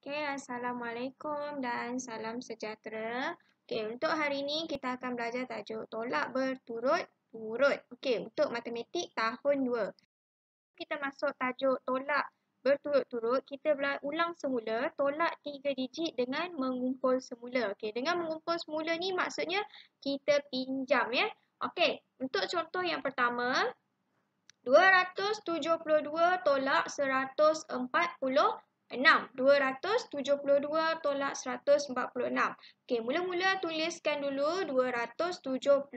Okay, Assalamualaikum dan salam sejahtera. Okay, untuk hari ini kita akan belajar tajuk tolak berturut-turut. Okay, untuk matematik tahun 2. Kita masuk tajuk tolak berturut-turut, kita ulang semula tolak 3 digit dengan mengumpul semula. Okay, dengan mengumpul semula ni maksudnya kita pinjam ya. Okay, untuk contoh yang pertama, 272 tolak 146. 272 tolak 146. Okey, mula-mula tuliskan dulu 272.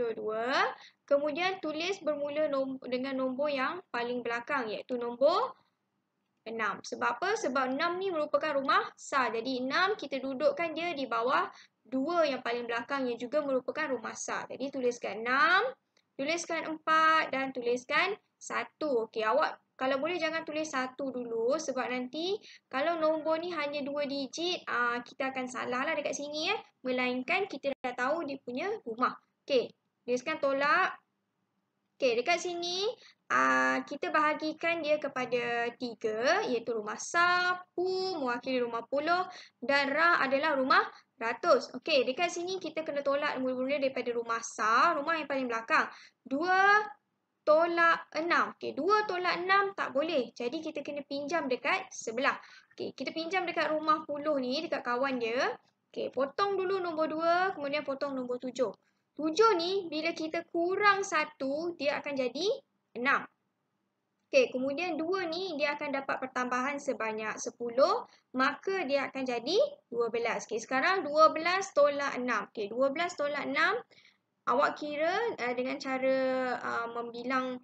Kemudian tulis bermula dengan nombor yang paling belakang iaitu nombor 6. Sebab apa? Sebab 6 ni merupakan rumah sah. Jadi 6 kita dudukkan dia di bawah 2 yang paling belakang yang juga merupakan rumah sah. Jadi tuliskan 6, tuliskan 4 dan tuliskan 1. Okey, awak kalau boleh jangan tulis 1 dulu sebab nanti kalau nombor ni hanya 2 digit, kita akan salah lah dekat sini ya. Melainkan kita dah tahu dia punya rumah. Okey, tuliskan tolak. Okey, dekat sini kita bahagikan dia kepada 3 iaitu rumah sah, pu mewakili rumah puluh dan ra adalah rumah ratus. Okey, dekat sini kita kena tolak mula-mula daripada rumah sah, rumah yang paling belakang. 2 tolak 6. Okey, 2 tolak 6 tak boleh. Jadi kita kena pinjam dekat sebelah. Okey, kita pinjam dekat rumah puluh ni, dekat kawan dia. Okey, potong dulu nombor 2, kemudian potong nombor 7. 7 ni bila kita kurang 1, dia akan jadi 6. Okey, kemudian 2 ni dia akan dapat pertambahan sebanyak 10, maka dia akan jadi 12. Okey, sekarang 12 tolak 6. Okey, 12 tolak 6, awak kira dengan cara membilang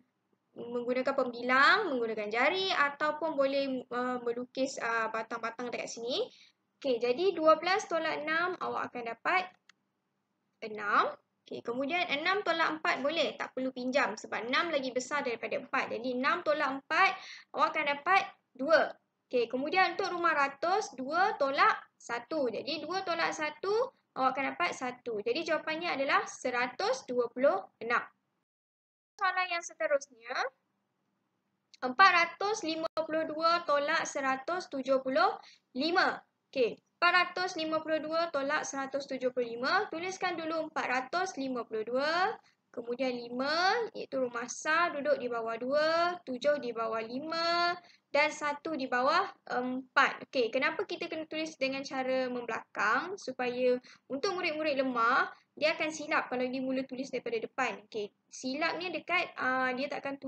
menggunakan pembilang, menggunakan jari ataupun boleh melukis batang-batang dekat sini. Okey, jadi 12 tolak 6 awak akan dapat 6. Okey, kemudian 6 tolak 4 boleh, tak perlu pinjam sebab 6 lagi besar daripada 4. Jadi 6 tolak 4 awak akan dapat 2. Okey, kemudian untuk rumah ratus 2 tolak 1. Jadi 2 tolak 1 awak akan dapat 1. Jadi jawapannya adalah 126. Soalan yang seterusnya, 452 tolak 175. Okey, 452 tolak 175. Tuliskan dulu 452. Kemudian 5 iaitu rumah sah duduk di bawah 2. 7 di bawah 5. Dan 1 di bawah 4. Okey, kenapa kita kena tulis dengan cara membelakang? Supaya untuk murid-murid lemah, dia akan silap kalau dia mula tulis daripada depan. Okey, silapnya dekat dia takkan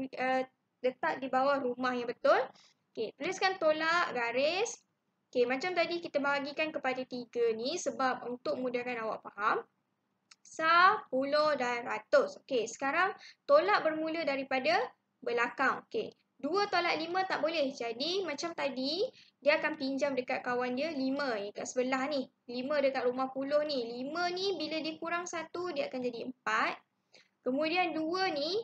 letak di bawah rumah yang betul. Okey, tuliskan tolak garis. Okey, macam tadi kita bahagikan kepada 3 ni sebab untuk mudahkan awak faham. Sah, puluh dan ratus. Okey, sekarang tolak bermula daripada belakang. Okey, 2 tolak 5 tak boleh. Jadi macam tadi, dia akan pinjam dekat kawan dia 5 kat sebelah ni. 5 dekat rumah puluh ni. 5 ni bila dikurang 1, dia akan jadi 4. Kemudian 2 ni,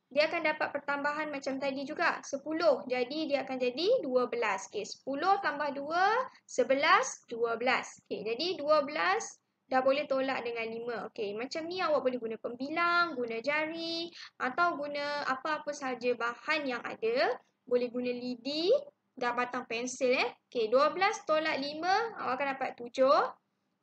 dia akan dapat pertambahan macam tadi juga, 10. Jadi dia akan jadi 12. Okey, 10 tambah 2, 11, 12. Okey, jadi 12 dah boleh tolak dengan 5. Okey, macam ni awak boleh guna pembilang, guna jari atau guna apa-apa sahaja bahan yang ada. Boleh guna lidi dan batang pensil Okey, 12 tolak 5 awak akan dapat 7.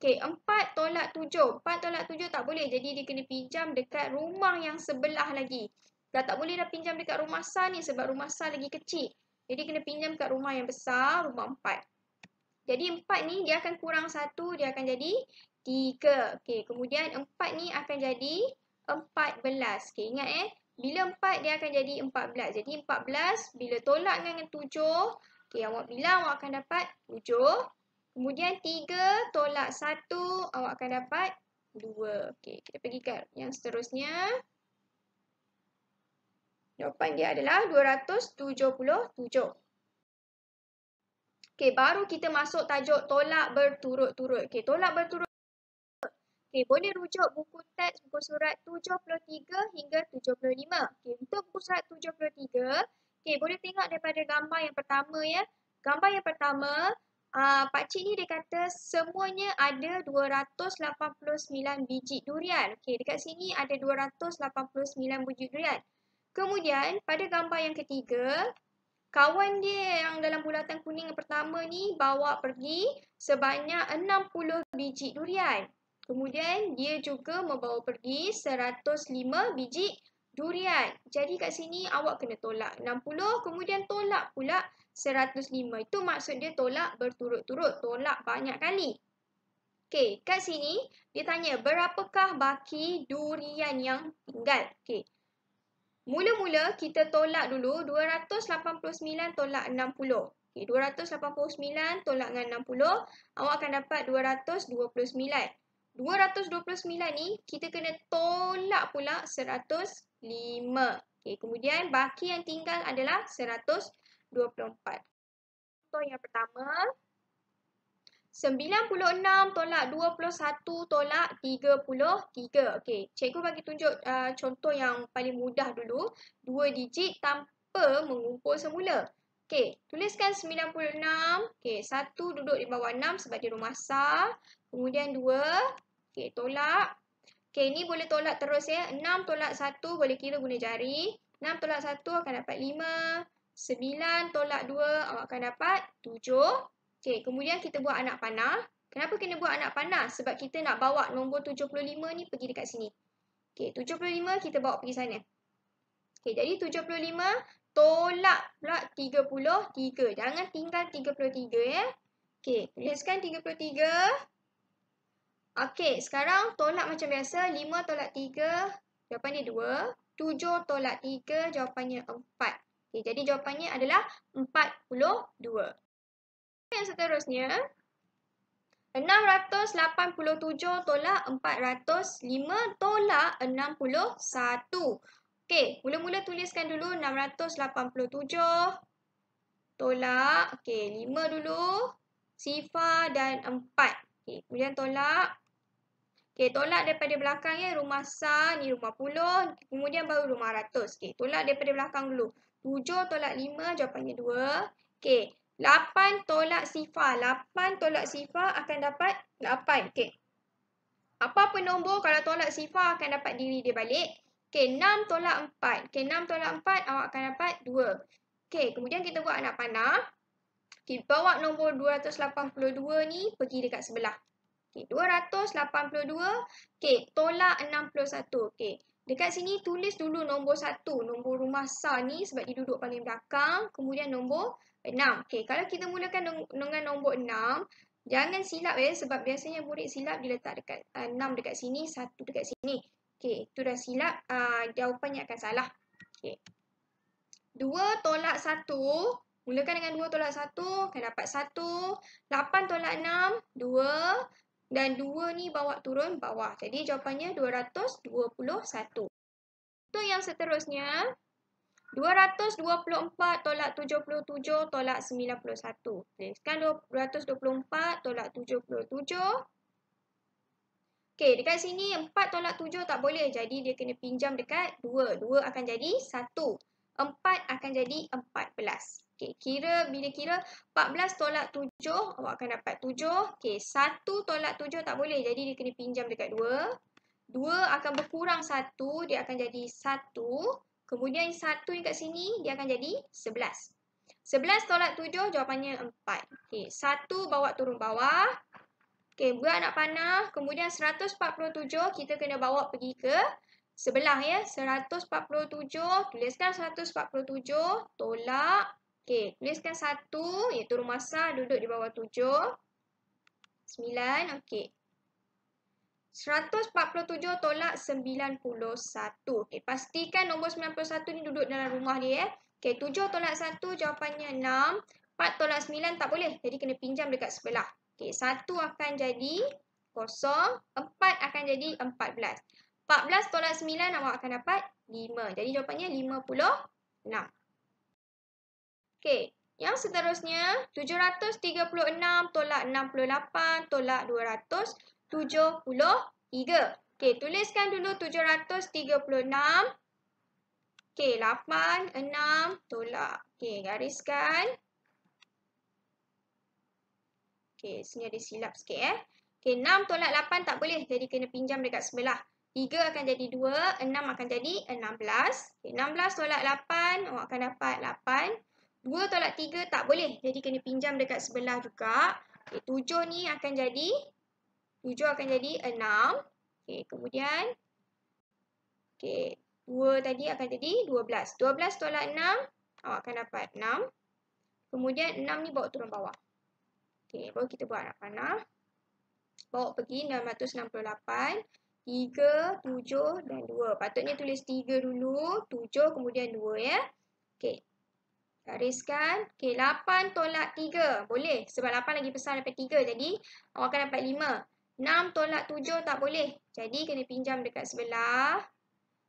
Okey, 4 tolak 7. 4 tolak 7 tak boleh. Jadi dia kena pinjam dekat rumah yang sebelah lagi. Dah tak boleh dah pinjam dekat rumah sah ni sebab rumah sah lagi kecil. Jadi kena pinjam kat rumah yang besar, rumah 4. Jadi 4 ni dia akan kurang 1, dia akan jadi 3. Okey, kemudian 4 ni akan jadi 14. Okey, ingat bila 4 dia akan jadi 14. Jadi 14 bila tolak dengan 7, okey awak bilang awak akan dapat 7. Kemudian 3 tolak 1 awak akan dapat 2. Okey, kita pergi ke yang seterusnya. Jawapan dia adalah 277. Okey, baru kita masuk tajuk tolak berturut-turut. Okey, tolak berturut-turut. Okey, boleh rujuk buku teks, buku surat 73 hingga 75. Okey, untuk buku surat 73, okey, boleh tengok daripada gambar yang pertama ya. Gambar yang pertama, pakcik ni dia kata semuanya ada 289 biji durian. Okey, dekat sini ada 289 biji durian. Kemudian, pada gambar yang ketiga, kawan dia yang dalam bulatan kuning yang pertama ni bawa pergi sebanyak 60 biji durian. Kemudian dia juga membawa pergi 105 biji durian. Jadi kat sini awak kena tolak 60, kemudian tolak pula 105. Itu maksud dia tolak berturut-turut, tolak banyak kali. Okey, kat sini dia tanya berapakah baki durian yang tinggal. Okey. Mula-mula kita tolak dulu 289 tolak 60. Okey, 289 tolak dengan 60, awak akan dapat 229. 229 ni kita kena tolak pula 105. Okey, kemudian baki yang tinggal adalah 124. Contoh yang pertama, 96 tolak 21 tolak 33. Okey, cikgu bagi tunjuk contoh yang paling mudah dulu. 2 digit tanpa mengumpul semula. Okey, tuliskan 96. Okey, 1 duduk di bawah 6 sebab dia rumah sah. Kemudian 2. Okey, tolak. Okey, ni boleh tolak terus ya. 6 tolak 1 boleh kira guna jari. 6 tolak 1 akan dapat 5. 9 tolak 2 awak akan dapat 7. Okey, kemudian kita buat anak panah. Kenapa kena buat anak panah? Sebab kita nak bawa nombor 75 ni pergi dekat sini. Okey, 75 kita bawa pergi sana. Okey, jadi 75 tolak pula 33. Jangan tinggal 33 ya. Okey, tuliskan 33. Okey, sekarang tolak macam biasa. 5 tolak 3, jawapannya 2. 7 tolak 3, jawapannya 4. Okey, jadi jawapannya adalah 42. Yang seterusnya, 687 tolak 405 tolak 61. Okey, mula-mula tuliskan dulu 687 tolak, okey, 5 dulu, sifar dan 4. Okey, kemudian tolak. Okey, tolak daripada belakang ya, rumah sah, ni rumah puluh, kemudian baru rumah ratus. Okey, tolak daripada belakang dulu. 7 tolak 5, jawapannya 2. Okey, 8 tolak sifar. 8 tolak sifar akan dapat 8. Okey. Apa-apa nombor kalau tolak sifar akan dapat diri dia balik. Okey, 6 tolak 4. Okey, 6 tolak 4 awak akan dapat 2. Okey, kemudian kita buat anak panah. Okey, bawa nombor 282 ni pergi dekat sebelah. Okey, 282. Okey, tolak 61. Okey, dekat sini tulis dulu nombor 1. Nombor rumah sah ni sebab dia duduk paling belakang. Kemudian nombor 6. Okey, kalau kita mulakan dengan nombor 6, jangan silap ya. Sebab biasanya murid silap dia letak dekat 6 dekat sini, 1 dekat sini. Okey, itu dah silap. Jawapannya akan salah. Okey. 2 tolak 1. Mulakan dengan 2 tolak 1, akan dapat 1. 8 tolak 6, 2. Dan 2 ni bawa turun bawah. Jadi jawapannya 221. Itu yang seterusnya. 224 tolak 77 tolak 91. Tuliskan 224 tolak 77. Okey, dekat sini 4 tolak 7 tak boleh. Jadi dia kena pinjam dekat 2. 2 akan jadi 1. 4 akan jadi 14. Okey, bila kira 14 tolak 7, awak akan dapat 7. Okey, 1 tolak 7 tak boleh. Jadi dia kena pinjam dekat 2. 2 akan berkurang 1, dia akan jadi 1. Kemudian 1 ni kat sini, dia akan jadi 11. 11 tolak 7, jawapannya 4. Okey, 1 bawa turun bawah. Okey, buat anak panah. Kemudian 147, kita kena bawa pergi ke sebelah ya. 147, tuliskan 147, tolak. Okey, tuliskan 1, iaitu rumah sah duduk di bawah 7. 9, okey. 147 tolak 91. Okey, pastikan nombor 91 ni duduk dalam rumah dia ya. Okey, 7 tolak 1, jawapannya 6. 4 tolak 9 tak boleh, jadi kena pinjam dekat sebelah. Okey, 1 akan jadi 0, 4 akan jadi 14. 14 tolak 9 awak akan dapat 5. Jadi jawapannya 56. Okey, yang seterusnya 736 tolak 68 tolak 273. Okey, tuliskan dulu 736. Okey, 8, 6 tolak. Okey, gariskan. Okey, sini ada silap sikit ya. Okey, 6 tolak 8 tak boleh. Jadi kena pinjam dekat sebelah. 3 akan jadi 2, 6 akan jadi 16. Okey, 16 tolak 8, awak akan dapat 8. 2 tolak 3 tak boleh. Jadi kena pinjam dekat sebelah juga. Okay, 7 ni akan jadi 6. Okay, kemudian okay, 2 tadi akan jadi 12. 12 tolak 6, awak akan dapat 6. Kemudian 6 ni bawa turun bawah. Okay, baru kita buat anak panah. Bawa pergi 668. 3, 7 dan 2. Patutnya tulis 3 dulu, 7 kemudian 2 ya. Okay. Gariskan. Okay, 8 tolak 3. Boleh. Sebab 8 lagi besar daripada 3. Jadi, awak akan dapat 5. 6 tolak 7 tak boleh. Jadi, kena pinjam dekat sebelah.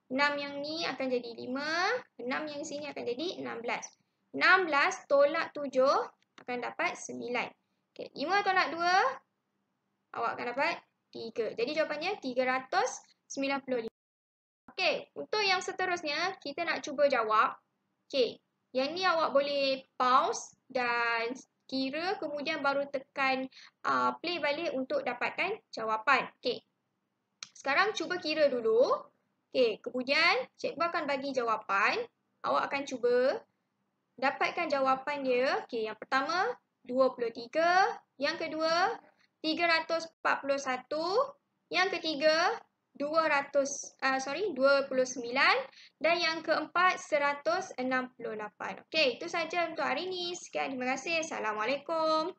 6 yang ni akan jadi 5. 6 yang sini akan jadi 16. 16 tolak 7 akan dapat 9. Okay, 5 tolak 2. Awak akan dapat 3. Jadi, jawapannya 395. Okay, untuk yang seterusnya, kita nak cuba jawab. Okay. Yang ni awak boleh pause dan kira kemudian baru tekan play balik untuk dapatkan jawapan. Okay. Sekarang cuba kira dulu. Okay. Kemudian cikgu akan bagi jawapan. Awak akan cuba dapatkan jawapan dia. Okay. Yang pertama 23. Yang kedua 341. Yang ketiga 29 dan yang keempat 168. Okey, itu saja untuk hari ini. Sekian, terima kasih. Assalamualaikum.